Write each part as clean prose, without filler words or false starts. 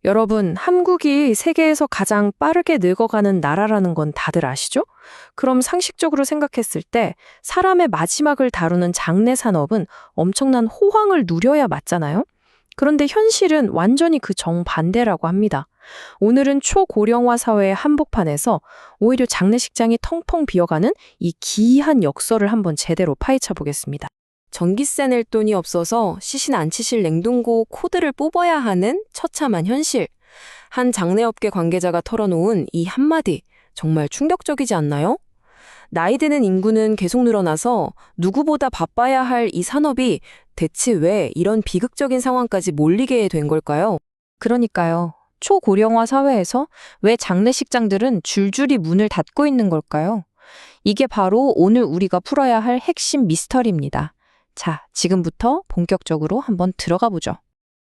여러분, 한국이 세계에서 가장 빠르게 늙어가는 나라라는 건 다들 아시죠? 그럼 상식적으로 생각했을 때 사람의 마지막을 다루는 장례 산업은 엄청난 호황을 누려야 맞잖아요? 그런데 현실은 완전히 그 정반대라고 합니다. 오늘은 초고령화 사회의 한복판에서 오히려 장례식장이 텅텅 비어가는 이 기이한 역설을 한번 제대로 파헤쳐 보겠습니다. 전기세 낼 돈이 없어서 시신 안 치실 냉동고 코드를 뽑아야 하는 처참한 현실. 한 장례업계 관계자가 털어놓은 이 한마디, 정말 충격적이지 않나요? 나이 드는 인구는 계속 늘어나서 누구보다 바빠야 할 이 산업이 대체 왜 이런 비극적인 상황까지 몰리게 된 걸까요? 그러니까요. 초고령화 사회에서 왜 장례식장들은 줄줄이 문을 닫고 있는 걸까요? 이게 바로 오늘 우리가 풀어야 할 핵심 미스터리입니다. 자, 지금부터 본격적으로 한번 들어가 보죠.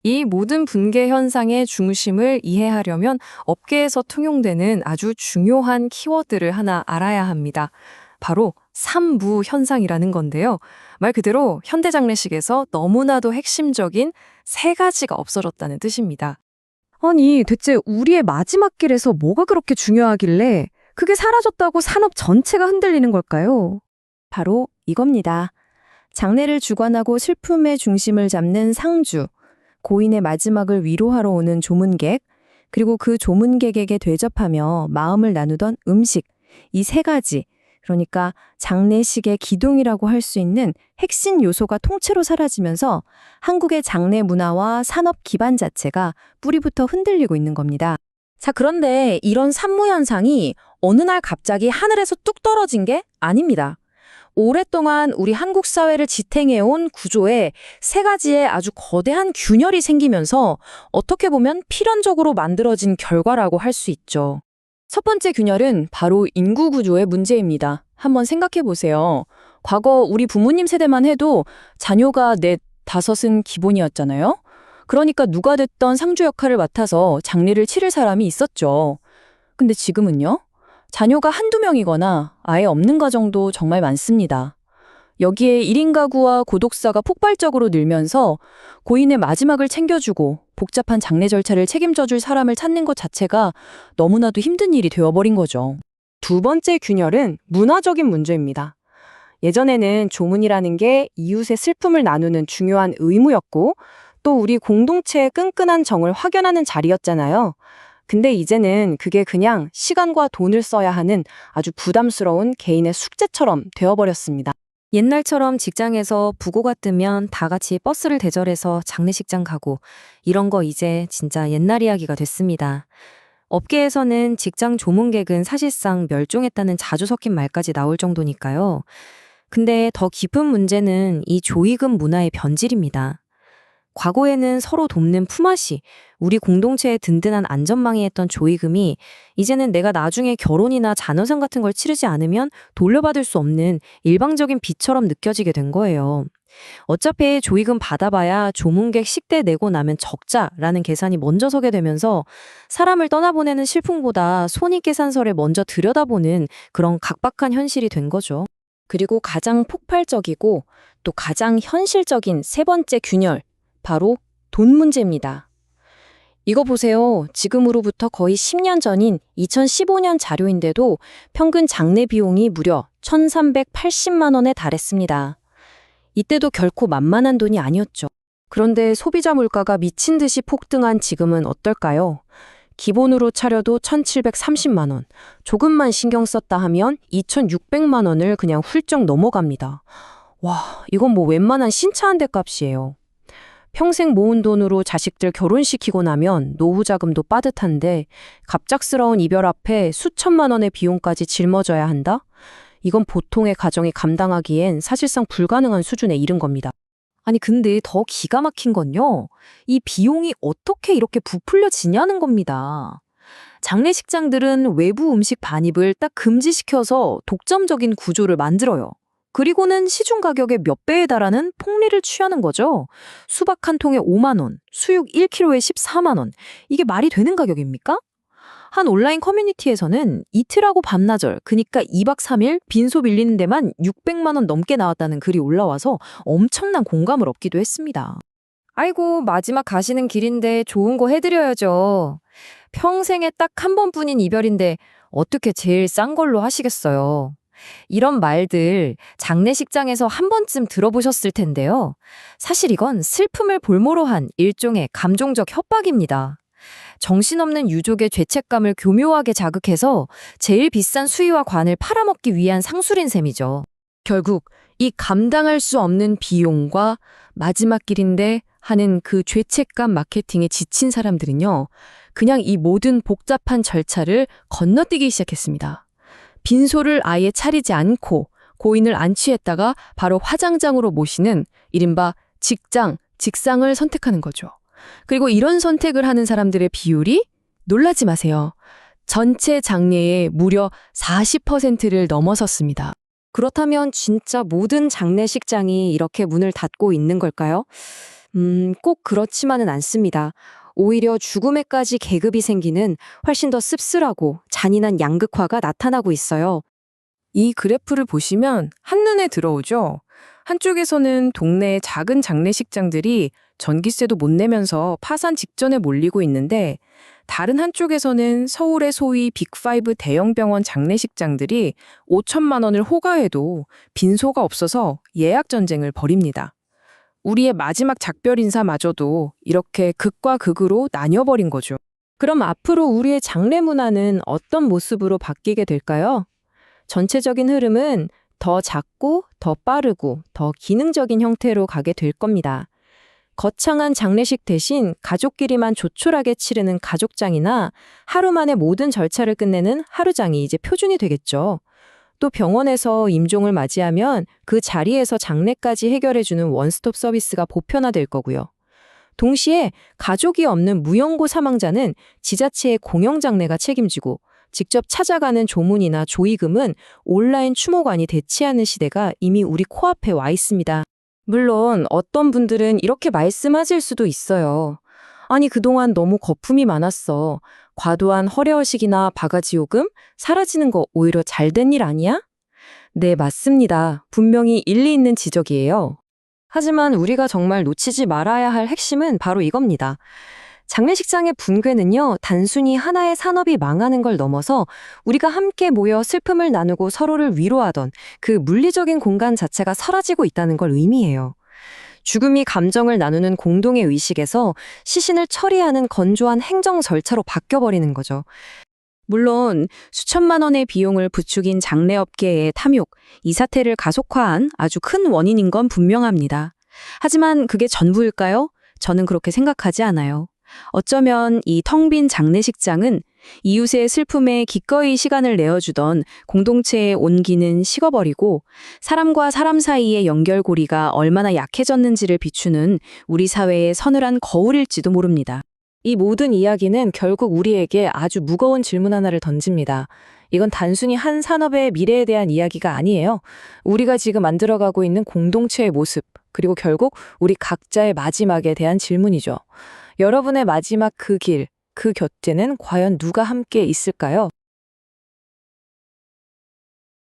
이 모든 붕괴 현상의 중심을 이해하려면 업계에서 통용되는 아주 중요한 키워드를 하나 알아야 합니다. 바로 삼부 현상이라는 건데요. 말 그대로 현대장례식에서 너무나도 핵심적인 세 가지가 없어졌다는 뜻입니다. 아니, 대체 우리의 마지막 길에서 뭐가 그렇게 중요하길래 그게 사라졌다고 산업 전체가 흔들리는 걸까요? 바로 이겁니다. 장례를 주관하고 슬픔의 중심을 잡는 상주, 고인의 마지막을 위로하러 오는 조문객, 그리고 그 조문객에게 대접하며 마음을 나누던 음식, 이 세 가지, 그러니까 장례식의 기둥이라고 할 수 있는 핵심 요소가 통째로 사라지면서 한국의 장례 문화와 산업 기반 자체가 뿌리부터 흔들리고 있는 겁니다. 자, 그런데 이런 산무 현상이 어느 날 갑자기 하늘에서 뚝 떨어진 게 아닙니다. 오랫동안 우리 한국 사회를 지탱해온 구조에 세 가지의 아주 거대한 균열이 생기면서 어떻게 보면 필연적으로 만들어진 결과라고 할 수 있죠. 첫 번째 균열은 바로 인구 구조의 문제입니다. 한번 생각해 보세요. 과거 우리 부모님 세대만 해도 자녀가 넷, 다섯은 기본이었잖아요. 그러니까 누가 됐던 상주 역할을 맡아서 장례를 치를 사람이 있었죠. 근데 지금은요? 자녀가 한두 명이거나 아예 없는 가정도 정말 많습니다. 여기에 1인 가구와 고독사가 폭발적으로 늘면서 고인의 마지막을 챙겨주고 복잡한 장례 절차를 책임져줄 사람을 찾는 것 자체가 너무나도 힘든 일이 되어버린 거죠. 두 번째 균열은 문화적인 문제입니다. 예전에는 조문이라는 게 이웃의 슬픔을 나누는 중요한 의무였고 또 우리 공동체의 끈끈한 정을 확연하는 자리였잖아요. 근데 이제는 그게 그냥 시간과 돈을 써야 하는 아주 부담스러운 개인의 숙제처럼 되어버렸습니다. 옛날처럼 직장에서 부고가 뜨면 다 같이 버스를 대절해서 장례식장 가고 이런 거 이제 진짜 옛날 이야기가 됐습니다. 업계에서는 직장 조문객은 사실상 멸종했다는 자주 섞인 말까지 나올 정도니까요. 근데 더 깊은 문제는 이 조의금 문화의 변질입니다. 과거에는 서로 돕는 품앗이, 우리 공동체의 든든한 안전망이 했던 조의금이 이제는 내가 나중에 결혼이나 자녀상 같은 걸 치르지 않으면 돌려받을 수 없는 일방적인 빚처럼 느껴지게 된 거예요. 어차피 조의금 받아봐야 조문객 식대 내고 나면 적자라는 계산이 먼저 서게 되면서 사람을 떠나보내는 실풍보다 손익계산서를 먼저 들여다보는 그런 각박한 현실이 된 거죠. 그리고 가장 폭발적이고 또 가장 현실적인 세 번째 균열, 바로 돈 문제입니다. 이거 보세요. 지금으로부터 거의 10년 전인 2015년 자료인데도 평균 장례 비용이 무려 1,380만 원에 달했습니다. 이때도 결코 만만한 돈이 아니었죠. 그런데 소비자 물가가 미친 듯이 폭등한 지금은 어떨까요? 기본으로 차려도 1,730만 원, 조금만 신경 썼다 하면 2,600만 원을 그냥 훌쩍 넘어갑니다. 와, 이건 뭐 웬만한 신차 한 대 값이에요. 평생 모은 돈으로 자식들 결혼시키고 나면 노후 자금도 빠듯한데 갑작스러운 이별 앞에 수천만 원의 비용까지 짊어져야 한다? 이건 보통의 가정이 감당하기엔 사실상 불가능한 수준에 이른 겁니다. 아니 근데 더 기가 막힌 건요. 이 비용이 어떻게 이렇게 부풀려지냐는 겁니다. 장례식장들은 외부 음식 반입을 딱 금지시켜서 독점적인 구조를 만들어요. 그리고는 시중 가격의 몇 배에 달하는 폭리를 취하는 거죠. 수박 한 통에 5만 원, 수육 1kg에 14만 원. 이게 말이 되는 가격입니까? 한 온라인 커뮤니티에서는 이틀하고 반나절, 그니까 2박 3일 빈소 빌리는 데만 600만 원 넘게 나왔다는 글이 올라와서 엄청난 공감을 얻기도 했습니다. 아이고, 마지막 가시는 길인데 좋은 거 해드려야죠. 평생에 딱 한 번뿐인 이별인데 어떻게 제일 싼 걸로 하시겠어요. 이런 말들 장례식장에서 한 번쯤 들어보셨을 텐데요. 사실 이건 슬픔을 볼모로 한 일종의 감정적 협박입니다. 정신없는 유족의 죄책감을 교묘하게 자극해서 제일 비싼 수의와 관을 팔아먹기 위한 상술인 셈이죠. 결국 이 감당할 수 없는 비용과 마지막 길인데 하는 그 죄책감 마케팅에 지친 사람들은요, 그냥 이 모든 복잡한 절차를 건너뛰기 시작했습니다. 빈소를 아예 차리지 않고 고인을 안치했다가 바로 화장장으로 모시는 이른바 직상을 선택하는 거죠. 그리고 이런 선택을 하는 사람들의 비율이 놀라지 마세요. 전체 장례의 무려 40%를 넘어섰습니다. 그렇다면 진짜 모든 장례식장이 이렇게 문을 닫고 있는 걸까요? 꼭 그렇지만은 않습니다. 오히려 죽음에까지 계급이 생기는 훨씬 더 씁쓸하고 잔인한 양극화가 나타나고 있어요. 이 그래프를 보시면 한눈에 들어오죠. 한쪽에서는 동네의 작은 장례식장들이 전기세도 못 내면서 파산 직전에 몰리고 있는데, 다른 한쪽에서는 서울의 소위 빅5 대형 병원 장례식장들이 5천만 원을 호가해도 빈소가 없어서 예약 전쟁을 벌입니다. 우리의 마지막 작별 인사마저도 이렇게 극과 극으로 나뉘어버린 거죠. 그럼 앞으로 우리의 장례 문화는 어떤 모습으로 바뀌게 될까요? 전체적인 흐름은 더 작고 더 빠르고 더 기능적인 형태로 가게 될 겁니다. 거창한 장례식 대신 가족끼리만 조촐하게 치르는 가족장이나 하루 만에 모든 절차를 끝내는 하루장이 이제 표준이 되겠죠. 또 병원에서 임종을 맞이하면 그 자리에서 장례까지 해결해주는 원스톱 서비스가 보편화될 거고요. 동시에 가족이 없는 무연고 사망자는 지자체의 공영장례가 책임지고, 직접 찾아가는 조문이나 조의금은 온라인 추모관이 대체하는 시대가 이미 우리 코앞에 와 있습니다. 물론 어떤 분들은 이렇게 말씀하실 수도 있어요. 아니, 그동안 너무 거품이 많았어. 과도한 허례허식이나 바가지 요금? 사라지는 거 오히려 잘된 일 아니야? 네, 맞습니다. 분명히 일리 있는 지적이에요. 하지만 우리가 정말 놓치지 말아야 할 핵심은 바로 이겁니다. 장례식장의 붕괴는요, 단순히 하나의 산업이 망하는 걸 넘어서 우리가 함께 모여 슬픔을 나누고 서로를 위로하던 그 물리적인 공간 자체가 사라지고 있다는 걸 의미해요. 죽음이 감정을 나누는 공동의 의식에서 시신을 처리하는 건조한 행정 절차로 바뀌어버리는 거죠. 물론 수천만 원의 비용을 부추긴 장례업계의 탐욕, 이 사태를 가속화한 아주 큰 원인인 건 분명합니다. 하지만 그게 전부일까요? 저는 그렇게 생각하지 않아요. 어쩌면 이 텅 빈 장례식장은 이웃의 슬픔에 기꺼이 시간을 내어주던 공동체의 온기는 식어버리고, 사람과 사람 사이의 연결고리가 얼마나 약해졌는지를 비추는 우리 사회의 서늘한 거울일지도 모릅니다. 이 모든 이야기는 결국 우리에게 아주 무거운 질문 하나를 던집니다. 이건 단순히 한 산업의 미래에 대한 이야기가 아니에요. 우리가 지금 만들어가고 있는 공동체의 모습, 그리고 결국 우리 각자의 마지막에 대한 질문이죠. 여러분의 마지막 그 길, 그 곁에는 과연 누가 함께 있을까요?